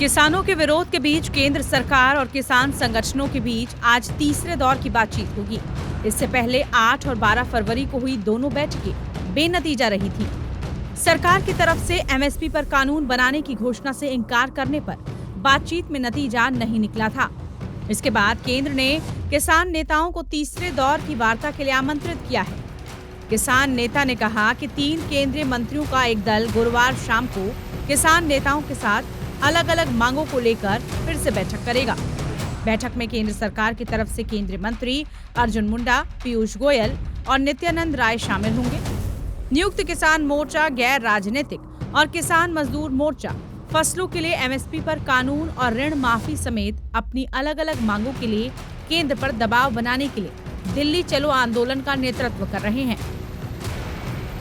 किसानों के विरोध के बीच केंद्र सरकार और किसान संगठनों के बीच आज तीसरे दौर की बातचीत होगी। इससे पहले 8 और 12 फरवरी को हुई दोनों बैठकें बेनतीजा रही थी। सरकार की तरफ से एमएसपी पर कानून बनाने की घोषणा से इनकार करने पर बातचीत में नतीजा नहीं निकला था। इसके बाद केंद्र ने किसान नेताओं को तीसरे दौर की वार्ता के लिए आमंत्रित किया है। किसान नेता ने कहा कि 3 केंद्रीय मंत्रियों का एक दल गुरुवार शाम को किसान नेताओं के साथ अलग अलग मांगों को लेकर फिर से बैठक करेगा। बैठक में केंद्र सरकार की तरफ से केंद्रीय मंत्री अर्जुन मुंडा, पीयूष गोयल और नित्यानंद राय शामिल होंगे। नियुक्त किसान मोर्चा, गैर राजनीतिक और किसान मजदूर मोर्चा फसलों के लिए एमएसपी पर कानून और ऋण माफी समेत अपनी अलग अलग मांगों के लिए केंद्र पर दबाव बनाने के लिए दिल्ली चलो आंदोलन का नेतृत्व कर रहे हैं।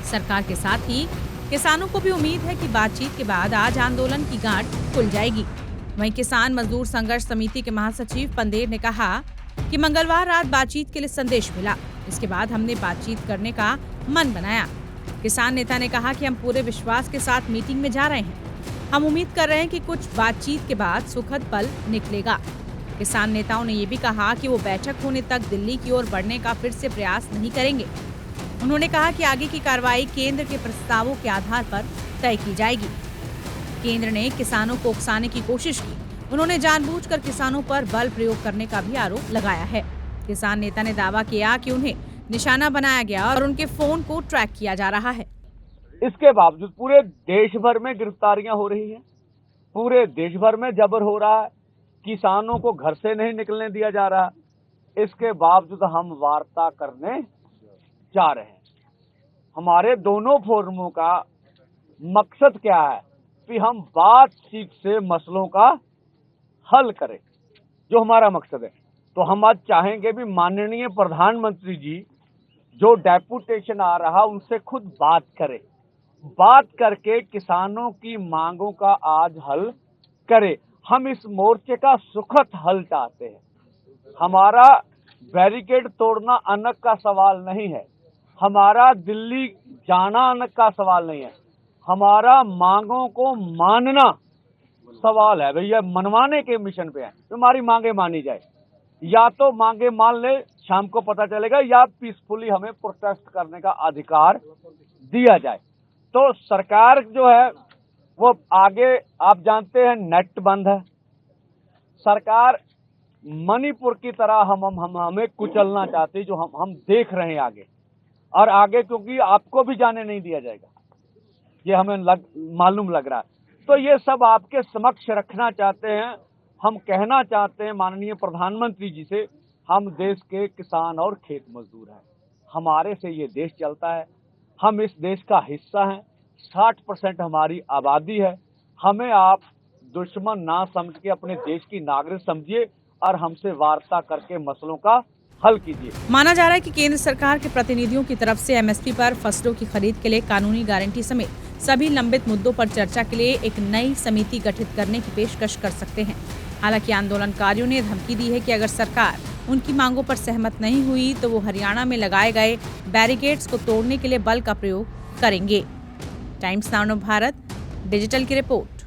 सरकार के साथ ही किसानों को भी उम्मीद है कि बातचीत के बाद आज आंदोलन की गांठ खुल जाएगी। वहीं किसान मजदूर संघर्ष समिति के महासचिव पंदेर ने कहा कि मंगलवार रात बातचीत के लिए संदेश मिला। इसके बाद हमने बातचीत करने का मन बनाया। किसान नेता ने कहा कि हम पूरे विश्वास के साथ मीटिंग में जा रहे हैं। हम उम्मीद कर रहे हैं कि कुछ बातचीत के बाद सुखद पल निकलेगा। किसान नेताओं ने ये भी कहा कि वो बैठक होने तक दिल्ली की ओर बढ़ने का फिर से प्रयास नहीं करेंगे। उन्होंने कहा कि आगे की कार्रवाई केंद्र के प्रस्तावों के आधार पर तय की जाएगी। केंद्र ने किसानों को उकसाने की कोशिश की। उन्होंने जानबूझकर किसानों पर बल प्रयोग करने का भी आरोप लगाया है। किसान नेता ने दावा किया कि उन्हें निशाना बनाया गया और उनके फोन को ट्रैक किया जा रहा है। इसके बावजूद पूरे देश भर में गिरफ्तारियां हो रही हैं, पूरे देश भर में जबर हो रहा है, किसानों को घर से नहीं निकलने दिया जा रहा। इसके बावजूद हम वार्ता करने जा रहे हैं। हमारे दोनों फोरमों का मकसद क्या है कि हम बातचीत से मसलों का हल करें, जो हमारा मकसद है। तो हम आज चाहेंगे भी माननीय प्रधानमंत्री जी जो डेपुटेशन आ रहा उनसे खुद बात करके किसानों की मांगों का आज हल करें। हम इस मोर्चे का सुखद हल चाहते हैं। हमारा बैरिकेड तोड़ना अनक का सवाल नहीं है, हमारा दिल्ली जाना अनक का सवाल नहीं है, हमारा मांगों को मानना सवाल है। भैया मनवाने के मिशन पे है, तो हमारी मांगे मानी जाए। या तो मांगे मान ले, शाम को पता चलेगा, या पीसफुली हमें प्रोटेस्ट करने का अधिकार दिया जाए। तो सरकार जो है वो आगे, आप जानते हैं नेट बंद है। सरकार मणिपुर की तरह हमें कुचलना चाहती, जो हम देख रहे हैं आगे और आगे, क्योंकि आपको भी जाने नहीं दिया जाएगा, ये हमें मालूम लग रहा है। तो ये सब आपके समक्ष रखना चाहते हैं। हम कहना चाहते हैं माननीय प्रधानमंत्री जी से, हम देश के किसान और खेत मजदूर हैं, हमारे से ये देश चलता है, हम इस देश का हिस्सा हैं, 60% हमारी आबादी है। हमें आप दुश्मन ना समझ के अपने देश की नागरिक समझिए और हमसे वार्ता करके मसलों का हल कीजिए। माना जा रहा है कि केंद्र सरकार के प्रतिनिधियों की तरफ से एमएसपी पर फसलों की खरीद के लिए कानूनी गारंटी समेत सभी लंबित मुद्दों पर चर्चा के लिए एक नई समिति गठित करने की पेशकश कर सकते हैं। हालांकि आंदोलनकारियों ने धमकी दी है कि अगर सरकार उनकी मांगों पर सहमत नहीं हुई तो वो हरियाणा में लगाए गए बैरिकेड्स को तोड़ने के लिए बल का प्रयोग करेंगे। टाइम्स नाउ भारत डिजिटल की रिपोर्ट।